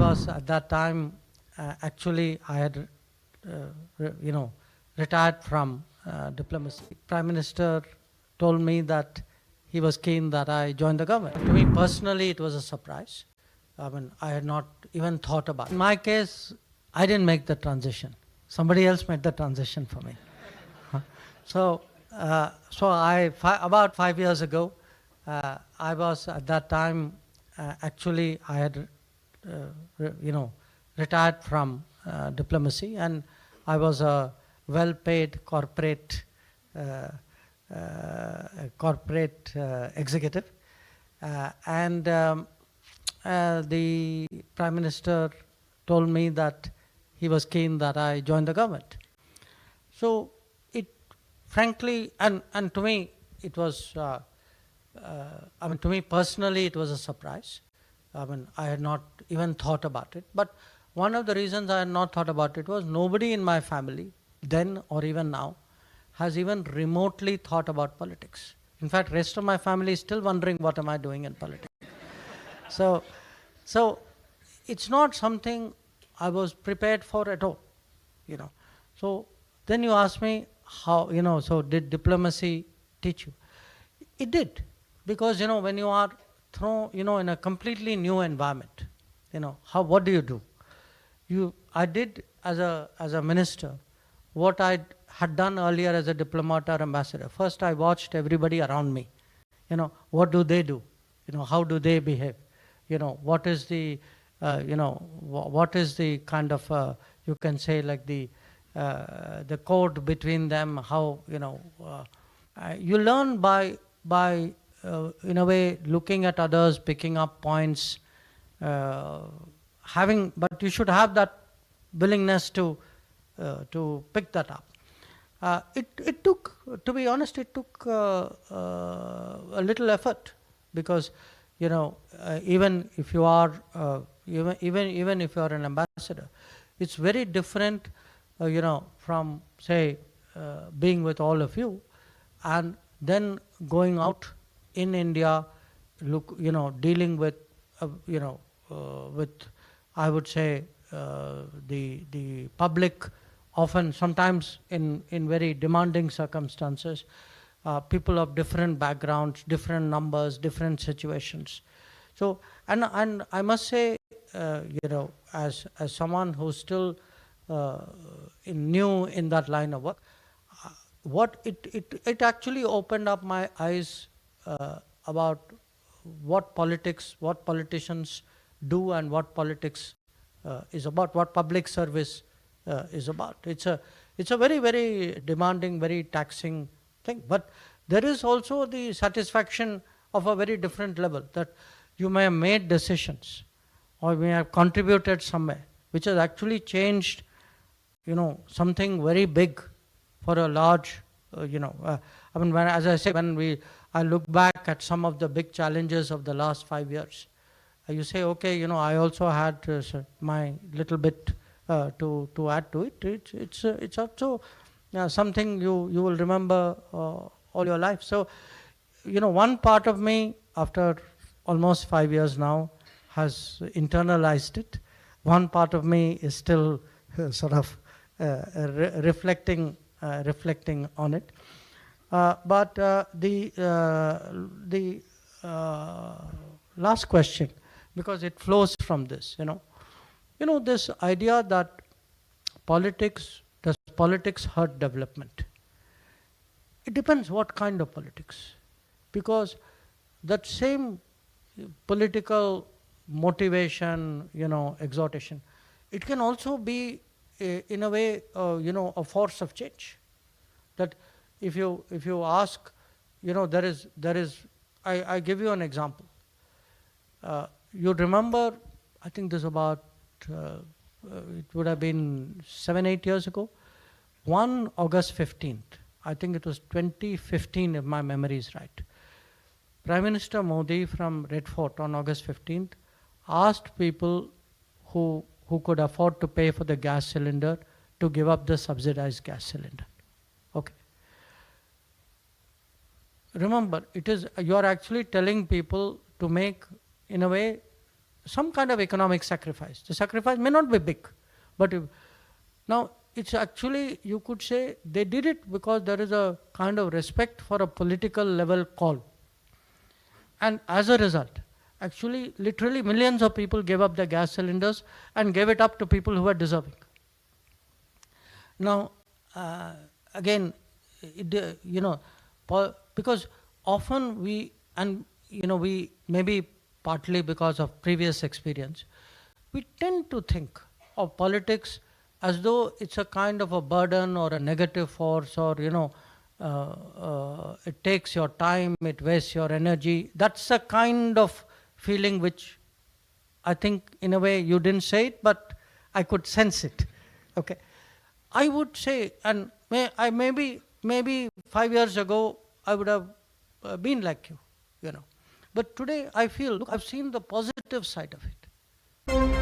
was at that time, actually, I had, retired from diplomacy. Prime Minister told me that he was keen that I join the government. To me personally, it was a surprise. I mean, I had not even thought about it. In my case, I didn't make the transition. Somebody else made the transition for me. About 5 years ago, I was at that time, actually, I had, retired from diplomacy, and I was a well-paid corporate executive, the Prime Minister told me that he was keen that I join the government. So it, frankly, and to me, it was, to me personally, it was a surprise. I mean, I had not even thought about it. But one of the reasons I had not thought about it was nobody in my family, then or even now, has even remotely thought about politics. In fact, rest of my family is still wondering what am I doing in politics. So it's not something I was prepared for at all, So then you ask me how, so did diplomacy teach you? It did, because, when you are thrown, in a completely new environment, what do? I did as a minister what I had done earlier as a diplomat or ambassador. First, I watched everybody around me. What do they do? How do they behave? What is the, what is the kind of, you can say like the code between them? How, you learn by in a way looking at others, picking up points, but you should have that willingness to pick that up. It took, to be honest, it took a little effort, because even if you are even if you are an ambassador, it's very different, from say being with all of you, and then going out in India, dealing with with, I would say, the public, often sometimes in very demanding circumstances, people of different backgrounds, different numbers, different situations. So, and I must say, as someone who's still new in that line of work, what it actually opened up my eyes about what politicians do, and what politics is about, what public service is about. It's a very, very demanding, very taxing thing. But there is also the satisfaction of a very different level, that you may have made decisions or may have contributed somewhere, which has actually changed, something very big for a large, I mean, as I say, I look back at some of the big challenges of the last 5 years, you say, okay, I also had my little bit to add to it. It's also something you will remember all your life. So, one part of me, after almost 5 years now, has internalized it. One part of me is still sort of reflecting on it. But the last question, because it flows from this, this idea that does politics hurt development? It depends what kind of politics, because that same political motivation, exhortation, it can also be in a way, a force of change. That if you ask, there is, I give you an example. You remember, I think this about, it would have been 7-8 years ago, one August 15th, I think it was 2015 if my memory is right. Prime Minister Modi from Red Fort on August 15th asked people who could afford to pay for the gas cylinder to give up the subsidized gas cylinder. Okay. Remember, you are actually telling people to make, in a way, some kind of economic sacrifice. The sacrifice may not be big, but now it's actually, you could say, they did it because there is a kind of respect for a political level call. And as a result, actually, literally millions of people gave up their gas cylinders and gave it up to people who were deserving. Now, again, because often we, and we maybe partly because of previous experience, we tend to think of politics as though it's a kind of a burden or a negative force, or it takes your time, it wastes your energy. That's a kind of feeling which I think in a way you didn't say it, but I could sense it. Okay, I would say, and maybe 5 years ago I would have been like you, but today I feel, look, I've seen the positive side of it.